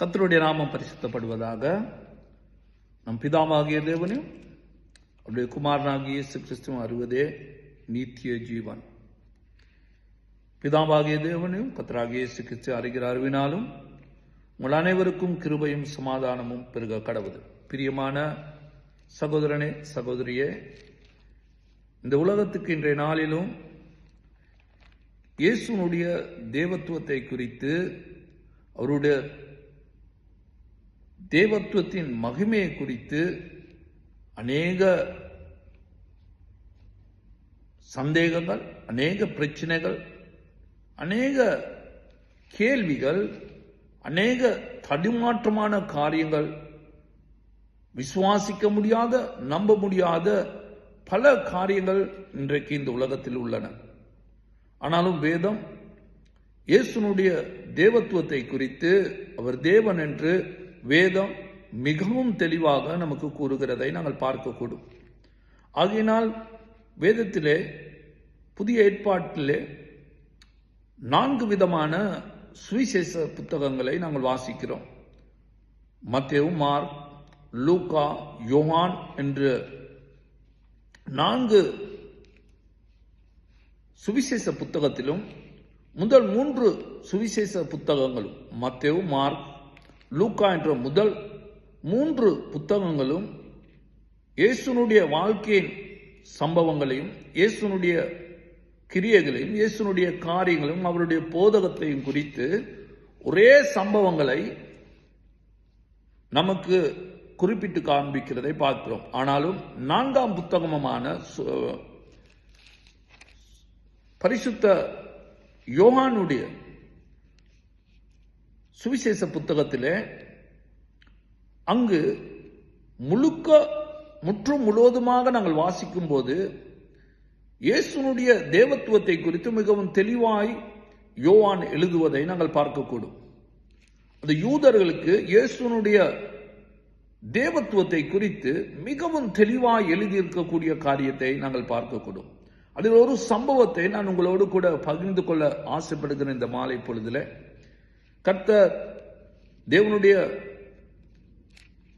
கர்த்தருடைய நாமம் பரிசுத்தப்படுவதாக. நம் பிதாவாகிய தேவனையும் அவருடைய குமாரனாகிய இயேசு கிறிஸ்துவும் அறிவதே நித்திய ஜீவன். பிதாவாகிய தேவனையும் கர்த்தராகிய இயேசு கிறிஸ்து அறிகிற அறிவினாலும் உங்கள் அனைவருக்கும் கிருபையும் சமாதானமும் பெருக கடவுது. பிரியமான சகோதரனே, சகோதரியே, இந்த உலகத்துக்கு இன்றைய நாளிலும் இயேசுனுடைய தேவத்துவத்தை குறித்து, அவருடைய தேவத்துவத்தின் மகிமையை குறித்து அநேக சந்தேகங்கள், அநேக பிரச்சனைகள், அநேக கேள்விகள், அநேக தடுமாற்றமான காரியங்கள், விசுவாசிக்க முடியாத, நம்ப முடியாத பல காரியங்கள் இன்றைக்கு இந்த உலகத்தில் உள்ளன. ஆனாலும் வேதம் இயேசுனுடைய தேவத்துவத்தை குறித்து, அவர் தேவன் என்று வேதம் மிகவும் தெளிவாக நமக்கு கூறுகிறதை நாங்கள் பார்க்கக்கூடும். ஆகையினால் வேதத்திலே, புதிய ஏற்பாட்டிலே 4 விதமான சுவிசேஷ புத்தகங்களை நாங்கள் வாசிக்கிறோம். மத்தேயு, மார்க், லூக்கா, யோவான் என்று 4 சுவிசேஷ புத்தகத்திலும் முதல் 3 சுவிசேஷ புத்தகங்களும், மத்தேயு, மார்க், லூக்கா என்ற முதல் 3 புத்தகங்களும் இயேசுனுடைய வாழ்க்கையின் சம்பவங்களையும், இயேசுனுடைய கிரியைகளையும், இயேசுனுடைய காரியங்களையும், அவருடைய போதகத்தையும் குறித்து ஒரே சம்பவங்களை நமக்கு குறிப்பிட்டு காண்பிக்கிறதை பார்க்கிறோம். ஆனாலும் 4ஆம் புத்தகமான பரிசுத்த யோவானுடைய சுவிசேஷ புத்தகத்திலே அங்கு முற்றும் முழுவதுமாக நாங்கள் வாசிக்கும் போது இயேசுனுடைய தேவத்துவத்தை குறித்து மிகவும் தெளிவாய் யோவான் எழுதுவதை நாங்கள் பார்க்கக்கூடும். அந்த யூதர்களுக்கு இயேசுனுடைய தேவத்துவத்தை குறித்து மிகவும் தெளிவாய் எழுதியிருக்கக்கூடிய காரியத்தை நாங்கள் பார்க்கக்கூடும். அதில் ஒரு சம்பவத்தை நான் உங்களோடு கூட பகிர்ந்து கொள்ள ஆசைப்படுகிற இந்த மாலை பொழுதில், கர்த்தர் தேவனுடைய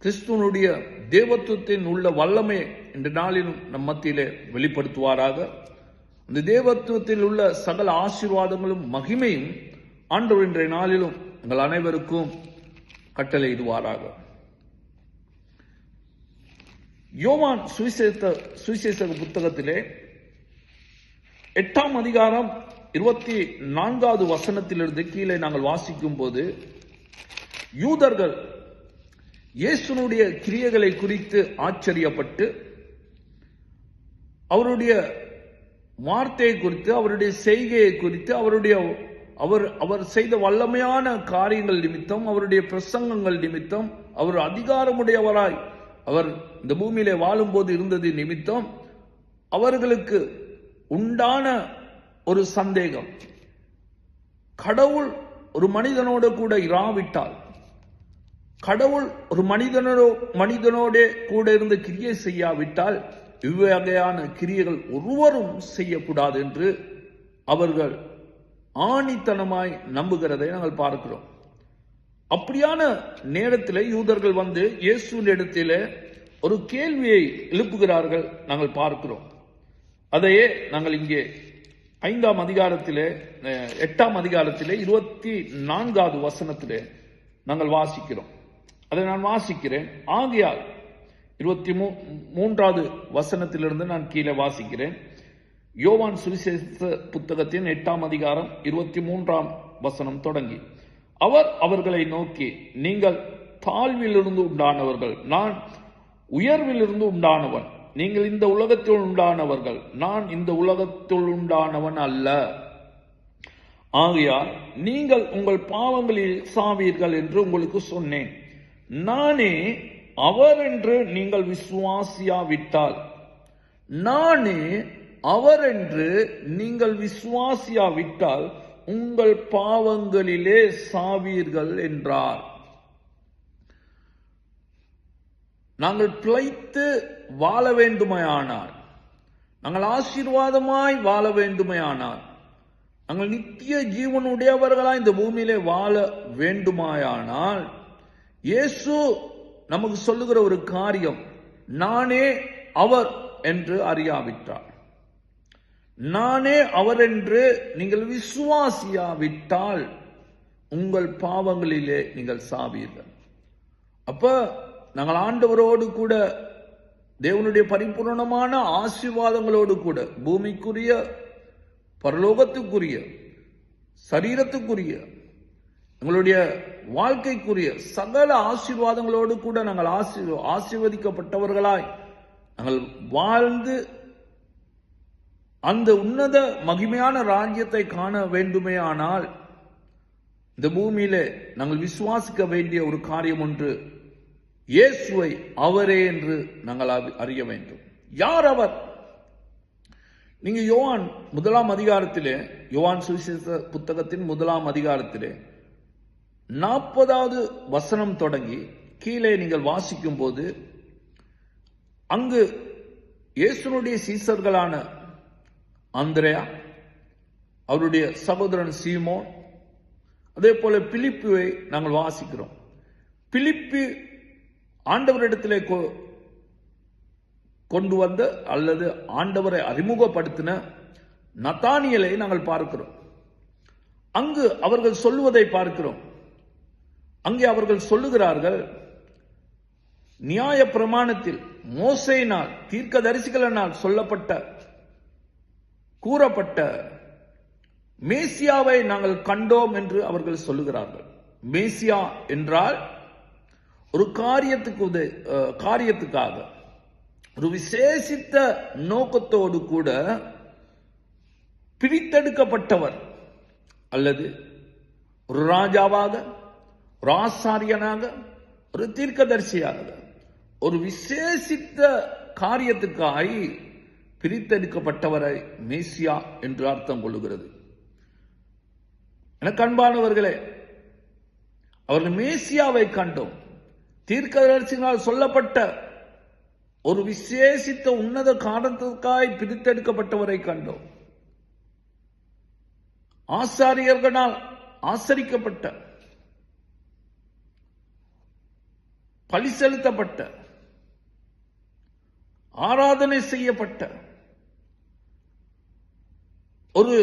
கிறிஸ்துவனுடைய தேவத்துவத்தின் உள்ள வல்லமை இந்த நாளிலும் நம் மத்தியிலே வெளிப்படுத்துவாராக. அந்த தேவத்துவத்தில் உள்ள சகல ஆசீர்வாதங்களும் மகிமையும் ஆண்டவர் இன்றைய நாளிலும் எங்கள் அனைவருக்கும் கட்டளையிடுவாராக. யோவான் சுவிசேஷ புத்தகத்திலே 8ஆம் அதிகாரம் 24வது வசனத்திலிருந்து கீழே நாங்கள் வாசிக்கும் போது, யூதர்கள் இயேசுனுடைய கிரியைகளை குறித்து ஆச்சரியப்பட்டு, அவருடைய வார்த்தையை குறித்து, அவருடைய செய்கையை குறித்து, அவர் செய்த வல்லமையான காரியங்கள் நிமித்தம், அவருடைய பிரசங்கங்கள் நிமித்தம், அவர் அதிகாரமுடையவராய் அவர் இந்த பூமியிலே வாழும்போது இருந்தது நிமித்தம் அவர்களுக்கு உண்டான ஒரு சந்தேகம், கடவுள் ஒரு மனிதனோடு கூட இராவிட்டால், கடவுள் ஒரு மனிதனோட கூட இருந்து கிரியை செய்யாவிட்டால் இவ்வகையான கிரியைகள் ஒருவரும் செய்யக்கூடாது என்று அவர்கள் ஆணித்தனமாய் நம்புகிறதை நாங்கள் பார்க்கிறோம். அப்படியான நேரத்தில் யூதர்கள் வந்து இயேசுவின் இடத்திலே ஒரு கேள்வியை எழுப்புகிறார்கள் நாங்கள் பார்க்கிறோம். அதையே நாங்கள் இங்கே 5ஆம் அதிகாரத்திலே 8ஆம் அதிகாரத்திலே 24வது வசனத்திலே நாங்கள் வாசிக்கிறோம். அதை நான் வாசிக்கிறேன். ஆகையால் 23வது வசனத்திலிருந்து நான் கீழே வாசிக்கிறேன். யோவான் சுவிசேஷ புத்தகத்தின் 8ஆம் அதிகாரம் 23ஆம் வசனம் தொடங்கி, அவர் அவர்களை நோக்கி, நீங்கள் தாழ்விலிருந்து உண்டானவர்கள், நான் உயர்விலிருந்து உண்டானவன். நீங்கள் இந்த உலகத்தில் உண்டானவர்கள், நான் இந்த உலகத்தில் உண்டானவன் அல்ல. ஆகையால் நீங்கள் உங்கள் பாவங்களில் சாவீர்கள் என்று உங்களுக்கு சொன்னேன். நானே அவர் என்று நீங்கள் விசுவாசியாவிட்டால், நானே அவர் என்று நீங்கள் விசுவாசியாவிட்டால் உங்கள் பாவங்களிலே சாவீர்கள் என்றார். நாங்கள் பிழைத்து வாழ வேண்டுமையானால், நாங்கள் ஆசீர்வாதமாய் வாழ வேண்டுமையானால், நாங்கள் நித்திய ஜீவனுடையவர்களாய் இந்த பூமியிலே வாழ வேண்டுமாயானால் இயேசு நமக்கு சொல்லுகிற ஒரு காரியம், நானே அவர் என்று அறியாவிட்டார், நானே அவர் என்று நீங்கள் விசுவாசியாவிட்டால் உங்கள் பாவங்களிலே நீங்கள் சாவீர்கள். அப்ப நாங்கள் ஆண்டவரோடு கூட தேவனுடைய பரிபூர்ணமான ஆசீர்வாதங்களோடு கூட பூமிக்குரிய, பரலோகத்துக்குரிய, சரீரத்துக்குரிய, எங்களுடைய வாழ்க்கைக்குரிய சகல ஆசீர்வாதங்களோடு கூட நாங்கள் ஆசீர்வதிக்கப்பட்டவர்களாய் நாங்கள் வாழ்ந்து அந்த உன்னத மகிமையான ராஜ்யத்தை காண வேண்டுமே ஆனால் இந்த பூமியிலே நாங்கள் விசுவாசிக்க வேண்டிய ஒரு காரியம் ஒன்று, இயேசுவை அவரே என்று நாங்கள் அறிய வேண்டும். யார் அவர்? நீங்க யோவான் 1 அதிகாரத்திலே, யோவான் சுவிசேஷ புத்தகத்தின் 1 அதிகாரத்திலே 40வது வசனம் தொடங்கி கீழே நீங்கள் வாசிக்கும் போது, அங்கு இயேசுனுடைய சீசர்களான அந்திரேயா, அவருடைய சகோதரன் சீமோன், அதே போல பிலிப்புவை நாங்கள் வாசிக்கிறோம். பிலிப்பு ஆண்டவரிடத்திலே கொண்டு வந்த அல்லது ஆண்டவரை அறிமுகப்படுத்தின நத்தானியலை நாங்கள் பார்க்கிறோம். அங்கு அவர்கள் சொல்லுவதை பார்க்கிறோம். அங்கே அவர்கள் சொல்லுகிறார்கள், நியாய பிரமாணத்தில் மோசேயினால், தீர்க்கதரிசிகளினால் சொல்லப்பட்ட, கூறப்பட்ட மேசியாவை நாங்கள் கண்டோம் என்று அவர்கள் சொல்லுகிறார்கள். மேசியா என்றால் ஒரு காரியத்துக்காக ஒரு விசேஷித்த நோக்கத்தோடு கூட பிரித்தெடுக்கப்பட்டவர், அல்லது ஒரு ராஜாவாக, ஒரு ஆசாரியனாக, ஒரு தீர்க்கதரிசியாக ஒரு விசேஷித்த காரியத்துக்காய் பிரித்தெடுக்கப்பட்டவரை மேசியா என்று அர்த்தம் கொள்ளுகிறது. எனக்கு அன்பானவர்களே, அவர்கள் மேசியாவை கண்டோம். தீர்க்கதரிசிகளால் சொல்லப்பட்ட ஒரு விசேஷித்த உன்னத காரணத்துக்காய் பிரித்தெடுக்கப்பட்டவரை கண்டோம். ஆசாரியர்களால் ஆசரிக்கப்பட்ட, பலி செலுத்தப்பட்ட, ஆராதனை செய்யப்பட்ட ஒரு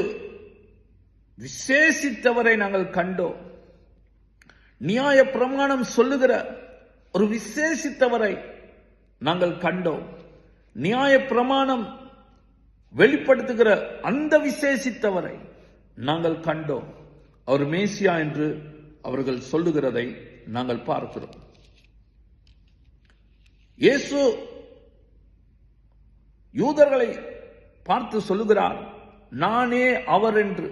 விசேஷித்தவரை நாங்கள் கண்டோம். நியாய பிரமாணம் சொல்லுகிற ஒரு விசேஷித்தவரை நாங்கள் கண்டோம். நியாய பிரமாணம் வெளிப்படுத்துகிற அந்த விசேஷித்தவரை நாங்கள் கண்டோம். அவர் மேசியா என்று அவர்கள் சொல்லுகிறதை நாங்கள் பார்க்கிறோம். இயேசு யூதர்களை பார்த்து சொல்லுகிறார், நானே அவர் என்று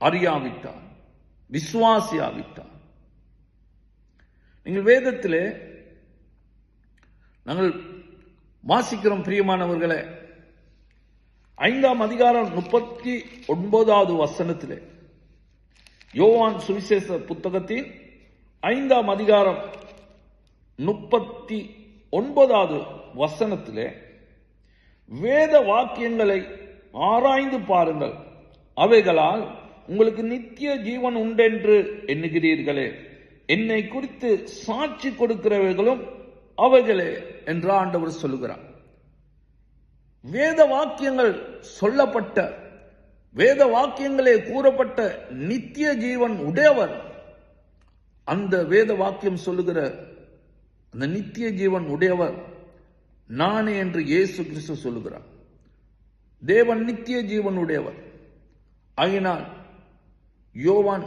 அறியாவிட்டார், விசுவாசியாவிட்டார். நீங்கள் வேதத்திலே நாங்கள் வாசிக்கிறோம் பிரியமானவர்களே, 5 அதிகாரம் 39வது வசனத்திலே, யோவான் சுவிசேஷ புத்தகத்தின் 5 அதிகாரம் 39வது வசனத்திலே, வேத வாக்கியங்களை ஆராய்ந்து பாருங்கள், அவைகளால் உங்களுக்கு நித்திய ஜீவன் உண்டென்று எண்ணுகிறீர்களே, என்னை குறித்து சாட்சி கொடுக்கிறவைகளும் அவைகளே என்று ஆண்டவர் சொல்லுகிறார். வேத வாக்கியங்கள் சொல்லப்பட்ட, வேத வாக்கியங்களே கூறப்பட்ட நித்திய ஜீவன் உடையவர், அந்த வேத வாக்கியம் சொல்லுகிற அந்த நித்திய ஜீவன் உடையவர் நானே என்று இயேசு கிறிஸ்து சொல்லுகிறார். தேவன் நித்திய ஜீவன் உடையவர். ஆகினால் யோவான்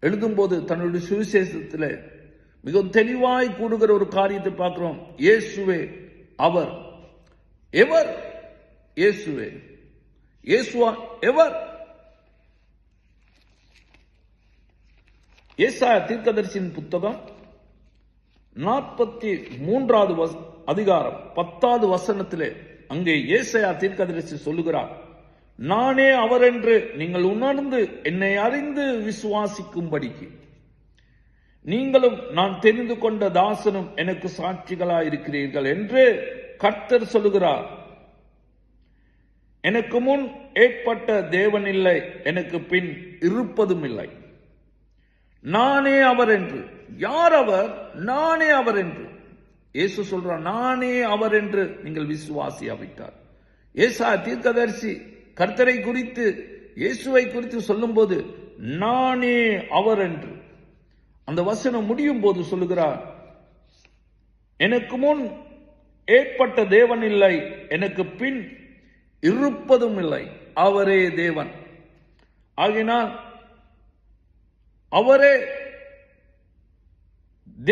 எழுதும்போது தன்னுடைய சுவிசேஷத்தில் மிகவும் தெளிவாய் கூடுகிற ஒரு காரியத்தை பார்க்கிறோம். இயேசுவே அவர். எவர்? இயேசுவே. இயேசுவா எவர்? ஏசாயா தீர்க்கதரிசியின் புத்தகம் 43வது அதிகாரம் 10வது வசனத்திலே அங்கே ஏசாயா தீர்க்கதரிசி சொல்லுகிறார், நானே அவர் என்று நீங்கள் உணர்ந்து என்னை அறிந்து விசுவாசிக்கும்படிக்கு நீங்களும் நான் தெரிந்து கொண்ட தாசனும் எனக்கு சாட்சிகளாயிருக்கிறீர்கள் என்று கர்த்தர் சொல்லுகிறார். எனக்கு முன் ஏற்பட்ட தேவன் இல்லை, எனக்கு பின் இருப்பதும் இல்லை. நானே அவர் என்று. யார் அவர்? நானே அவர் என்று. இயேசு சொல்றார், நானே அவர் என்று நீங்கள் விசுவாசியாவிட்டார். ஏசாயா தீர்க்கதரிசி கர்த்தரை குறித்து, இயேசுவை குறித்து சொல்லும் போது நானே அவர் என்று அந்த வசனம் முடியும் போது சொல்லுகிறார், எனக்கு முன் ஏற்பட்ட தேவன் இல்லை, எனக்கு பின் இருப்பதும் இல்லை, அவரே தேவன். ஆகினால் அவரே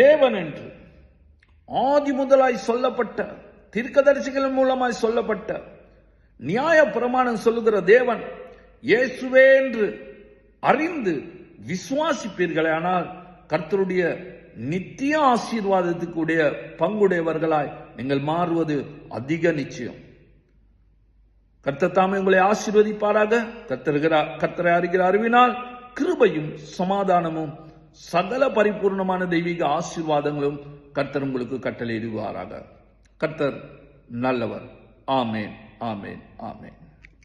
தேவன் என்று ஆதி முதலாய் சொல்லப்பட்ட, தீர்க்கதரிசிகள் மூலமாய் சொல்லப்பட்ட நியாய பிரமாணம் சொல்லுகிற தேவன் இயேசுவே என்று அறிந்து விசுவாசிப்பீர்களே, ஆனால் கர்த்தருடைய நித்திய ஆசீர்வாதத்துக்குடைய பங்குடையவர்களாய் நீங்கள் மாறுவது அதிக நிச்சயம். கர்த்தர் தாமே உங்களை ஆசீர்வதிப்பாராக. கர்த்தரை அறிகிற அறிவினால் கிருபையும் சமாதானமும் சகல பரிபூர்ணமான தெய்வீக ஆசீர்வாதங்களும் கர்த்தர் உங்களுக்கு கட்டளையிடுவாராக. கர்த்தர் நல்லவர். ஆமேன், ஆமேன், ஆமேன்.